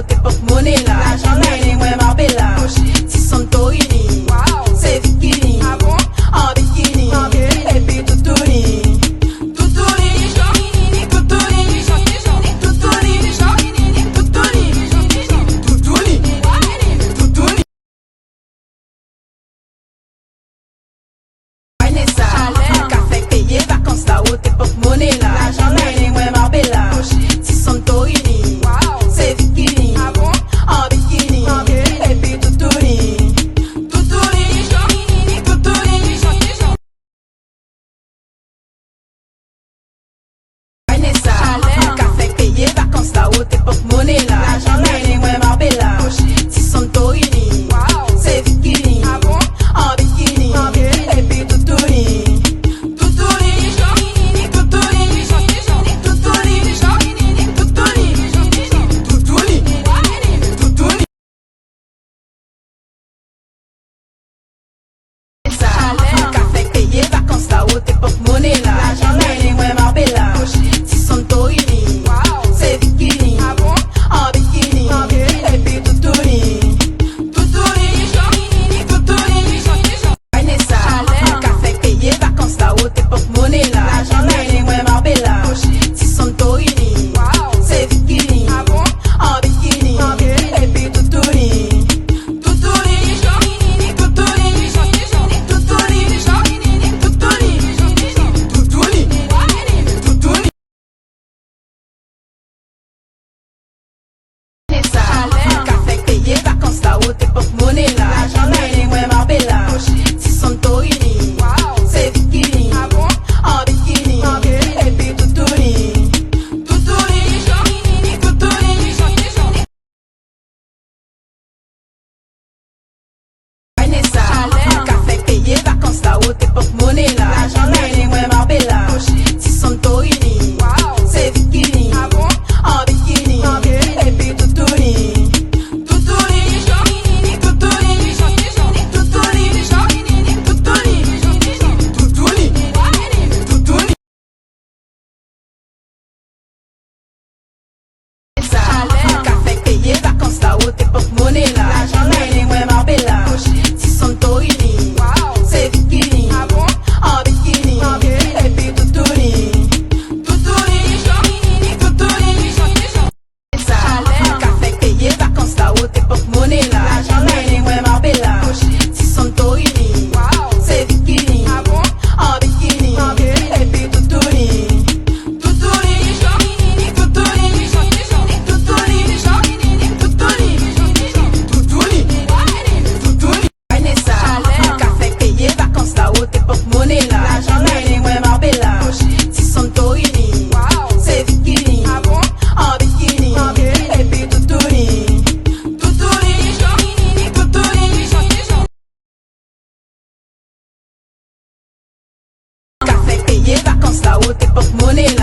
ou t'es porte-monnaie là. L'argent là, il est moins marbé là. Si Santorini, c'est bikini. En bikini, et puis toutouni. Toutouni, toutouni, toutouni, toutouni, toutouni. Vanessa, café payé, vacances là où t'es porte-monnaie là. L'argent là, il est moins marbé là. Si Santorini, c'est bikini. En bikini, et puis toutouni. Vanessa, café payé, vacances là où t'es porte-monnaie là. L'argent là, il est moins marbé là. Si Santorini, c'est bikini. En bikini, et puis toutouni. Café payé, vacances là où t'es porte-monnaie là. L'argent là, il est moins marbé là. Si Santorini, c'est bikini. En bikini, et puis toutouni. Vanessa, café payé, vacances là où t'es porte-monnaie là. L'argent là, il est moins marbé là. Si Santorini, c'est bikini. En bikini, et puis toutouni. Café payé, vacances là où t'es porte-monnaie là. L'argent là, il est moins marbé là. Si Santorini, c'est bikini. En bikini, et puis toutouni. Vanessa, café payé, vacances là où t'es porte-monnaie là. L'argent là, il est moins marbé là. Si Santorini, c'est bikini. En bikini, et puis toutouni. Café payé, vacances là où t'es porte-monnaie là. L'argent là, il est moins marbé là. Si Santorini, c'est bikini. En bikini, et puis toutouni. Café payé, vacances là où t'es porte-monnaie là. L'argent là, il est moins marbé là. Si Santorini, c'est bikini. En bikini, et puis toutouni. Vanessa, café payé, vacances là où t'es porte-monnaie là. L'argent là, il est moins marbé là. Si Santorini, c'est bikini. En bikini, et puis toutouni. Café payé, vacances là où t'es porte-monnaie là.